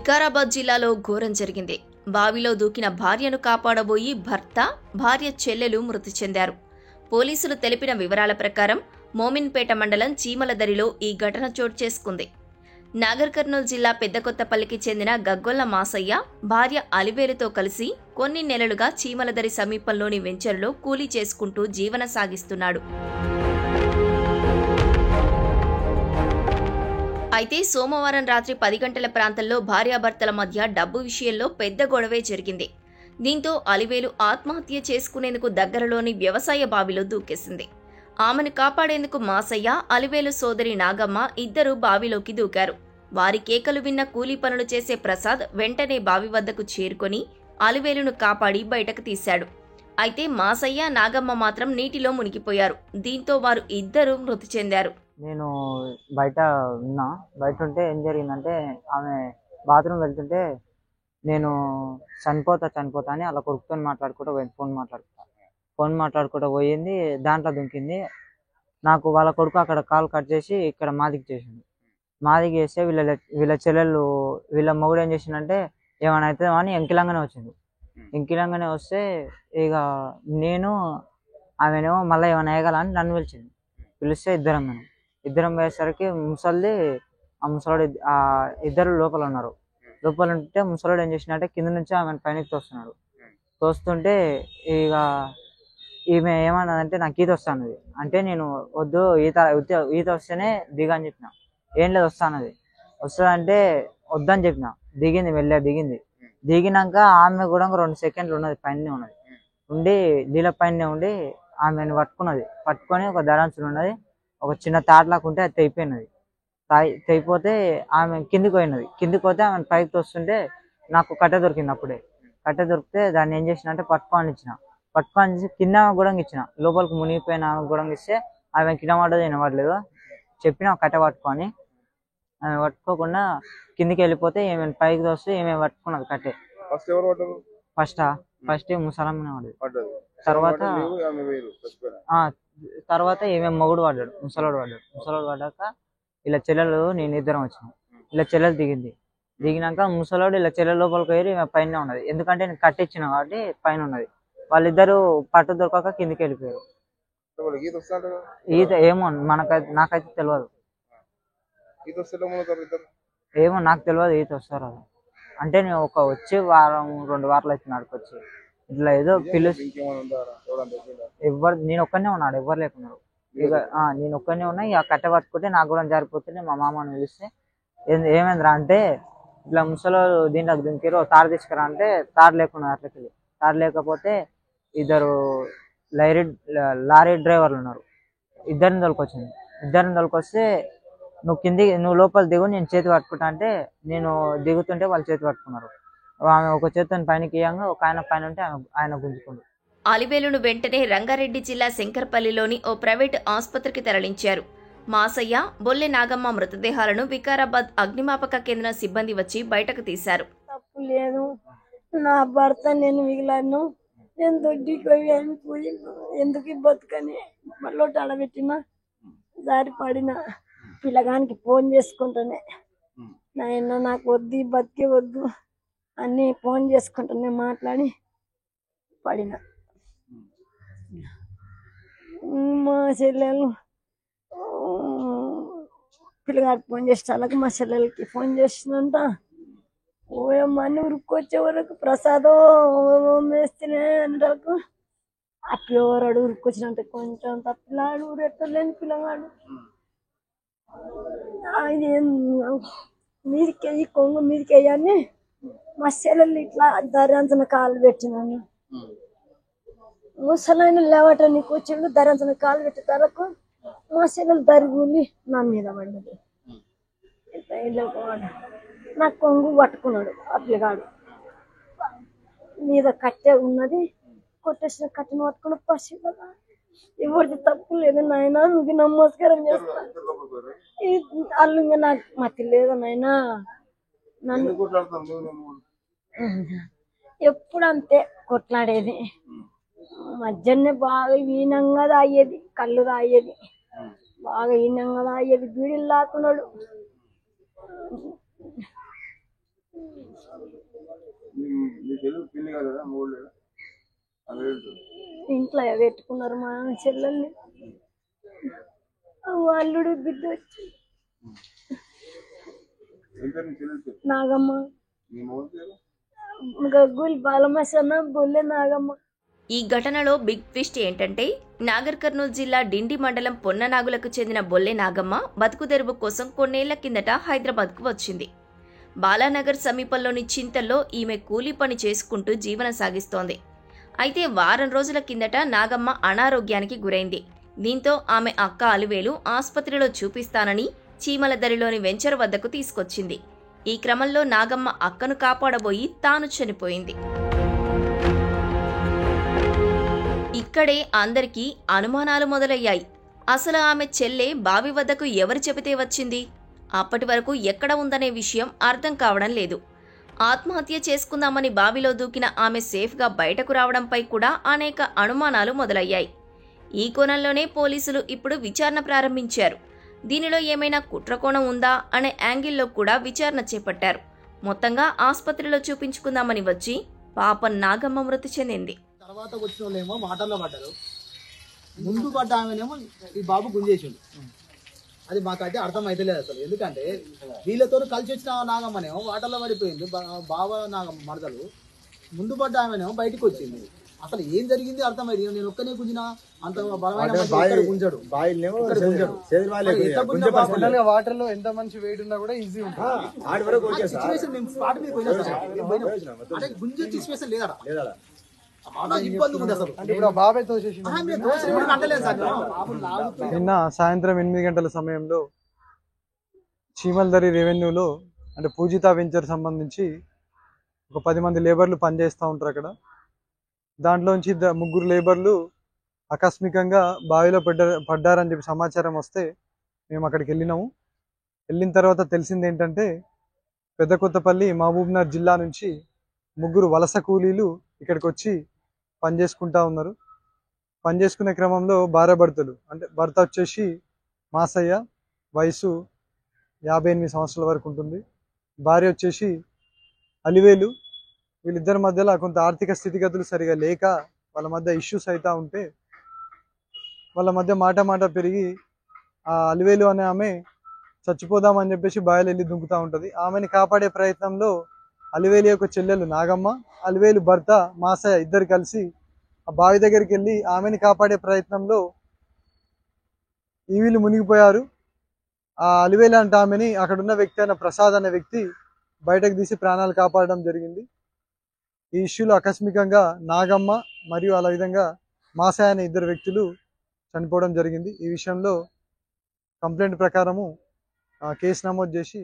వికారాబాద్ జిల్లాలో ఘోరం జరిగింది. బావిలో దూకిన భార్యను కాపాడబోయి భర్త, భార్య చెల్లెలు మృతి చెందారు. పోలీసులు తెలిపిన వివరాల ప్రకారం మోమిన్పేట మండలం చీమలదరిలో ఈ ఘటన చోటు చేసుకుంది. నాగర్ కర్నూలు జిల్లా పెద్దకొత్తపల్లికి చెందిన గగ్గొల్ల మాసయ్య భార్య అలివేలుతో కలిసి కొన్ని నెలలుగా చీమలదరి సమీపంలోని వెంచర్లో కూలీ చేసుకుంటూ జీవన సాగిస్తున్నాడు. అయితే సోమవారం రాత్రి 10 గంటల ప్రాంతంలో భార్యాభర్తల మధ్య డబ్బు విషయంలో పెద్ద గొడవే జరిగింది. దీంతో అలివేలు ఆత్మహత్య చేసుకునేందుకు దగ్గరలోని వ్యవసాయ బావిలో దూకేసింది. ఆమెను కాపాడేందుకు మాసయ్య, అలివేలు సోదరి నాగమ్మ ఇద్దరూ బావిలోకి దూకారు. వారి కేకలు విన్న కూలీ పనులు చేసే ప్రసాద్ వెంటనే బావి వద్దకు చేరుకొని అలివేలును కాపాడి బయటకు తీశాడు. అయితే మాసయ్య, నాగమ్మ మాత్రం నీటిలో మునిగిపోయారు. దీంతో వారు ఇద్దరూ మృతి చెందారు. నేను బయట ఉన్నా. బయట ఉంటే ఏం జరిగిందంటే, ఆమె బాత్రూమ్ వెళ్తుంటే నేను చనిపోతా అని అలా కొడుకుతో మాట్లాడుకుంటూ పోయింది. ఫోన్ మాట్లాడుకుంటూ పోయింది, దాంట్లో దుంకింది. నాకు వాళ్ళ కొడుకు అక్కడ కాల్ కట్ చేసి ఇక్కడ మాదికి చేసింది. మాదికి చేస్తే వీళ్ళ చెల్లెళ్ళు వీళ్ళ మొగుడు ఏం చేసిందంటే ఏమైనా అవుతుందో అని ఎంకిలంగానే వచ్చింది. ఎంకిలంగానే వస్తే ఇక నేను ఆమెనేమో మళ్ళీ ఏమైనా వేయగల అని నన్ను పిలిచింది. పిలిస్తే ఇద్దరం పోయేసరికి ఆ ముసలోడు ఇద్దరు లోపల ఉన్నారు. లోపల ఉంటే ముసలోడు ఏం చేసినట్టే కింద నుంచి ఆమెను పైనకి తోస్తున్నాడు. తోస్తుంటే ఇక ఈమె ఏమన్నదంటే నాకు ఈత వస్తానది. అంటే నేను వద్దు, ఈత వస్తేనే దిగని చెప్పిన. ఏం లేదు వస్తానది. వస్తుందంటే వద్దని చెప్పిన. దిగింది. దిగినాక ఆమె కూడా 2 సెకండ్లు ఉన్నది, పైన ఉన్నది. నీళ్ళ పైన ఉండి ఆమెను పట్టుకొని ఒక దరాంచులు ఉన్నది, ఒక చిన్న తాటలాగా ఉంటే అది తెగిపోతే ఆమె కిందికి పోతే ఆమెను పైకి తోస్తుంటే నాకు కట్టె దొరికింది. అప్పుడే కట్టె దొరికితే దాన్ని ఏం చేసిన అంటే పట్టుకొని కింద కూడా ఇచ్చిన. లోపలికి మునిగిపోయిన ఆమె కూడా ఇస్తే ఆమె కింద పడ్డది, వినపడలేదు. చెప్పిన కట్టె పట్టుకొని ఆమె పట్టుకోకుండా కిందికి వెళ్ళిపోతే ఏమైనా పైకి తోస్తే ఏమే పట్టుకున్నది కట్టె. ఫస్ట్ ముసలమ్మనే పడ్డది. తర్వాత ఏమేమి మొగుడు పడ్డాడు, ముసలోడు పడ్డాక ఇలా చెల్లెలు నేను ఇద్దరం వచ్చినాం. ఇలా చెల్లెలు దిగినాక ముసలోడు ఇలా చెల్లెల లోపలికి పోయి పైన ఉన్నది. ఎందుకంటే నేను కట్టించిన కాబట్టి పైన ఉన్నది. వాళ్ళిద్దరు పట్టు దొరకక కిందికి వెళ్ళిపోయారు. ఈత ఏమో నాకైతే తెలియదు. ఏమో నాకు తెలియదు ఈత వస్తారు. అంటే నేను వచ్చి 2 వారాలు అవుతుంది ఆడికొచ్చి. ఇట్లా ఏదో నేను ఒక్కనే ఉన్నాడు, ఎవరు లేకున్నారు. ఇక నేను ఒక్కనే ఉన్నా. ఇక కట్టె పట్టుకుంటే నాకు కూడా జారిపోతే మా మామని పిలిస్తే ఏమైందిరా అంటే ఇట్లా ముసలో దీంట్లో దింకారు, తాడు తీసుకురా అంటే తాడు లేకున్నారు. అట్లకి తాడు లేకపోతే ఇద్దరు లారీ డ్రైవర్లు ఉన్నారు. ఇద్దరిని తోలుకొస్తే నువ్వు లోపల దిగు, నేను చేతి పట్టుకుంటా అంటే నేను దిగుతుంటే వాళ్ళు చేతి పట్టుకున్నారు. ఆమె ఒక చేతిని పైనకి ఇయ్యంగా ఒక ఆయన పైన ఉంటే ఆయన గుంజుకుంది. అలివేలును వెంటనే రంగారెడ్డి జిల్లా శంకర్పల్లిలోని ఓ ప్రైవేటు ఆసుపత్రికి తరలించారు. మాసయ్య, బొల్లె నాగమ్మ మృతదేహాలను వికారాబాద్ అగ్నిమాపక కేంద్రం సిబ్బంది వచ్చి బయటకు తీశారు. తప్పు లేదు, నా భర్త నేను మిగిలాను. నేను దొడ్డికి పోయి ఎందుకు బతుకని మళ్ళీ అడబెట్టిన దారి పడిన పిల్లగానికి ఫోన్ చేసుకుంటానే, నాయన నాకు వద్దు, బతికే వద్దు అన్నీ ఫోన్ చేసుకుంటానే మాట్లాడి పడిన. మా చెల్లెలు పిల్లగాడికి ఫోన్ చేసేటాలకు మా చెల్లెలకి ఫోన్ చేసిందంట. ఓయమ్మని ఉరుక్కొచ్చే వరకు ప్రసాదం వేస్తేనే అనడానికి ఆ పిల్లవాడు ఉరుక్కొచ్చినంటే కొంచెం తప్పిలాడు, ఊరెట్టలేని పిల్లగాడు. మీదికెయ్యి, కొంగు మీదికెయ్యని మా చెల్లెలు ఇట్లా దర్యాంచన కాలు పెట్టినాను. ముసలైన లేవట నీకు వచ్చిండు, దర్యాంచన కాలు పెట్టే తరకు మా చెల్లెలు దరిగూలి నా మీద పడ్డది. నా కొంగు పట్టుకున్నాడు ఆ పిల్లగాడు. మీద కట్టె ఉన్నది, కొట్టేసిన కట్టెను పట్టుకున్న పసిగా. ఎవరిది తప్పు లేదు నాయన, నువ్వు నమస్కారం చేస్తా. వాళ్ళు ఇంకా నాకు మతి లేదు నాయన. నన్ను ఎప్పుడు అంతే కొట్లాడేది. మధ్యాహ్నం బాగా ఈనంగా తాగేది, కళ్ళు తాగేది, బాగా ఈనంగా తాగేది. బీడీలు లాక్కున్నాడు. ఇంట్లో పెట్టుకున్నారు మా చెల్లెల్ని. అల్లుడు బిడ్డ వచ్చి నాగమ్మ, గగ్గులు బాలమసన్న, బొల్లె నాగమ్మ. ఈ ఘటనలో బిగ్ ట్విస్ట్ ఏంటంటే నాగర్ కర్నూలు జిల్లా డిండి మండలం పొన్ననాగులకు చెందిన బొల్లె నాగమ్మ బతుకుదెరువు కోసం కొన్నేళ్ల కిందట హైదరాబాద్కు వచ్చింది. బాలానగర్ సమీపంలోని చింతల్లో ఈమె కూలీ పని చేసుకుంటూ జీవనం సాగిస్తోంది. అయితే వారం రోజుల కిందట నాగమ్మ అనారోగ్యానికి గురైంది. దీంతో ఆమె అక్క అలివేలు ఆసుపత్రిలో చూపిస్తానని చీమలదరిలోని వెంచర్ వద్దకు తీసుకొచ్చింది. ఈ క్రమంలో నాగమ్మ అక్కను కాపాడబోయి తాను చనిపోయింది. ఇక్కడే అందరికీ అనుమానాలు మొదలయ్యాయి. అసలు ఆమె చెల్లె బావి వద్దకు ఎవరు చెబితే వచ్చింది? అప్పటి వరకు ఎక్కడ ఉందనే విషయం అర్థం కావడం లేదు. ఆత్మహత్య చేసుకుందామని బావిలో దూకిన ఆమె సేఫ్గా బయటకు రావడంపై కూడా అనేక అనుమానాలు మొదలయ్యాయి. ఈ కోణంలోనే పోలీసులు ఇప్పుడు విచారణ ప్రారంభించారు. దీనిలో ఏమైనా కుట్రకోణం ఉందా అనే యాంగిల్లో కూడా విచారణ చేపట్టారు. మొత్తంగా ఆసుపత్రిలో చూపించుకుందామని వచ్చి పాపం నాగమ్మ మృతి చెందింది. తర్వాత వచ్చిన వాళ్ళేమో వాటర్లో పడ్డారు, ముందు పడ్డ ఆమెనేమో ఈ బాబు గుంజేసిండు. అది మాకైతే అర్థం అయితే లేదు అసలు. ఎందుకంటే వీళ్ళతో కలిసి వచ్చిన నాగమ్మనేమో వాటర్లో పడిపోయింది, బావ నాగమ్మ మరదలు. ముందు పడ్డ ఆమెనేమో బయటకు వచ్చింది. అసలు ఏం జరిగింది అర్థమైంది. నేను ఒక్కనే గుంజినా అంత బలమైన గుంజడు. వాటర్ లో ఎంత మంచి వెయిట్ ఉన్నా కూడా ఈజీ ఉంటుంది. సిచ్యువేషన్ మేము స్పాట్ మీద పోయినా అంటే గుంజే సిచ్యువేషన్ లేదా ఇబ్బంది ఉంది అసలు. నిన్న సాయంత్రం 8 గంటల సమయంలో చీమలదరి రెవెన్యూలో అంటే పూజిత వెంచర్ సంబంధించి ఒక 10 మంది లేబర్లు పనిచేస్తూ ఉంటారు అక్కడ. దాంట్లోంచి 3 లేబర్లు ఆకస్మికంగా బావిలో పడ్డారని చెప్పి సమాచారం వస్తే మేము అక్కడికి వెళ్ళినాము. వెళ్ళిన తర్వాత తెలిసింది ఏంటంటే పెద్ద కొత్తపల్లి మహబూబ్నగర్ జిల్లా నుంచి 3 వలస కూలీలు ఇక్కడికి వచ్చి పనిచేసుకుంటా ఉన్నారు. పనిచేసుకునే క్రమంలో భార్యాభర్తలు అంటే భర్త వచ్చేసి మాసయ్య, వయసు 58 సంవత్సరాల వరకు ఉంటుంది. భార్య వచ్చేసి అలివేలు. వీళ్ళిద్దరి మధ్యలో కొంత ఆర్థిక స్థితిగతులు సరిగా లేక వాళ్ళ మధ్య ఇష్యూస్ అవుతూ ఉంటే వాళ్ళ మధ్య మాట పెరిగి ఆ అలివేలు అనే ఆమె చచ్చిపోదామని చెప్పేసి బావిలో వెళ్ళి దుంకుతూ ఉంటుంది. ఆమెని కాపాడే ప్రయత్నంలో అలివేలు యొక్క చెల్లెలు నాగమ్మ, అలివేలు భర్త మాసయ్య ఇద్దరు కలిసి ఆ బావి దగ్గరికి వెళ్ళి ఆమెని కాపాడే ప్రయత్నంలో ఈ వీళ్ళు మునిగిపోయారు. ఆ అలివేలు అంటే ఆమెని అక్కడున్న వ్యక్తి అయిన ప్రసాద్ అనే వ్యక్తి బయటకు తీసి ప్రాణాలు కాపాడడం జరిగింది. ఈ ఇష్యూలో ఆకస్మికంగా నాగమ్మ మరియు అలా విధంగా మాసయ్య అనే 2 వ్యక్తులు చనిపోవడం జరిగింది. ఈ విషయంలో కంప్లైంట్ ప్రకారము కేసు నమోదు చేసి